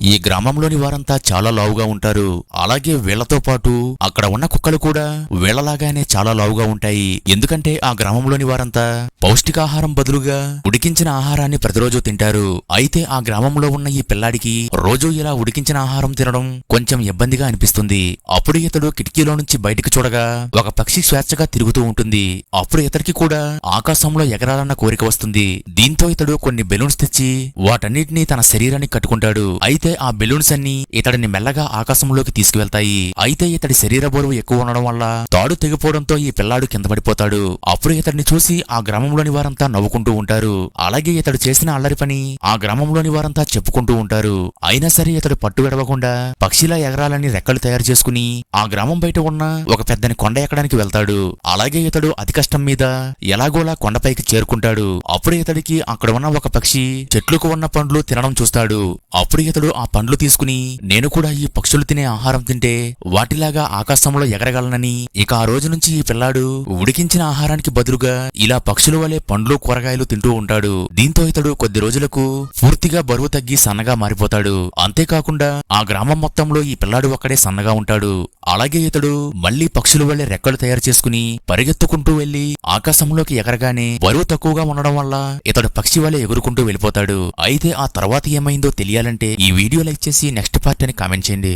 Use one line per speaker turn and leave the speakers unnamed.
ఈ గ్రామంలోని వారంతా చాలా లావుగా ఉంటారు. అలాగే వీళ్లతో పాటు అక్కడ ఉన్న కుక్కలు కూడా వీళ్లలాగానే చాలా లావుగా ఉంటాయి. ఎందుకంటే ఆ గ్రామంలోని వారంతా పౌష్టికాహారం బదులుగా ఉడికించిన ఆహారాన్ని ప్రతిరోజు తింటారు. అయితే ఆ గ్రామంలో ఉన్న ఈ పిల్లాడికి రోజూ ఇలా ఉడికించిన ఆహారం తినడం కొంచెం ఇబ్బందిగా అనిపిస్తుంది. అప్పుడు ఇతడు కిటికీలో నుంచి బయటికి చూడగా ఒక పక్షి స్వేచ్ఛగా తిరుగుతూ ఉంటుంది. అప్పుడు ఇతడికి కూడా ఆకాశంలో ఎగరాలన్న కోరిక వస్తుంది. దీంతో ఇతడు కొన్ని బెలూన్స్ తెచ్చి వాటన్నిటినీ తన శరీరానికి కట్టుకుంటాడు. అయితే ఆ బెలూన్స్ అన్ని ఇతడిని మెల్లగా ఆకాశంలోకి తీసుకువెళ్తాయి. అయితే ఇతడి శరీర బరువు ఎక్కువ ఉండడం వల్ల తాడు తెగిపోవడంతో ఈ పిల్లాడు కింద పడిపోతాడు. అప్పుడు ఇతడిని చూసి ఆ గ్రామంలోని వారంతా నవ్వుకుంటూ ఉంటారు. అలాగే ఇతడు చేసిన అల్లరి పని ఆ గ్రామంలోని వారంతా చెప్పుకుంటూ ఉంటారు. అయినా సరే ఇతడు పట్టు విడవకుండా పక్షిలా ఎగరాలని రెక్కలు తయారు చేసుకుని ఆ గ్రామం బయట ఉన్న ఒక పెద్దని కొండ ఎక్కడానికి వెళ్తాడు. అలాగే ఇతడు అతి కష్టం మీద ఎలాగోలా కొండపైకి చేరుకుంటాడు. అప్పుడు ఇతడికి అక్కడ ఉన్న ఒక పక్షి చెట్లకు ఉన్న పండ్లు తినడం చూస్తాడు. అప్పుడు ఇతడు ఆ పండ్లు తీసుకుని నేను కూడా ఈ పక్షులు తినే ఆహారం తింటే వాటిలాగా ఆకాశంలో ఎగరగలనని ఇక ఆ రోజు నుంచి ఈ పిల్లాడు ఉడికించిన ఆహారానికి బదులుగా ఇలా పక్షుల వలె పండ్లు కూరగాయలు తింటూ ఉంటాడు. దీంతో ఇతడు కొద్ది రోజులకు పూర్తిగా బరువు తగ్గి సన్నగా మారిపోతాడు. అంతేకాకుండా ఆ గ్రామం మొత్తంలో ఈ పిల్లాడు ఒక్కడే సన్నగా ఉంటాడు. అలాగే ఇతడు మళ్లీ పక్షుల వల్లే రెక్కలు తయారు చేసుకుని పరిగెత్తుకుంటూ వెళ్లి ఆకాశంలోకి ఎగరగానే బరువు తక్కువగా ఉండడం వల్ల ఇతడు పక్షి వలె ఎగురుకుంటూ వెళ్ళిపోతాడు. అయితే ఆ తర్వాత ఏమైందో తెలియాలంటే ఈ వీడియో లైక్ చేసి నెక్స్ట్ పార్ట్ అని కామెంట్ చేయండి.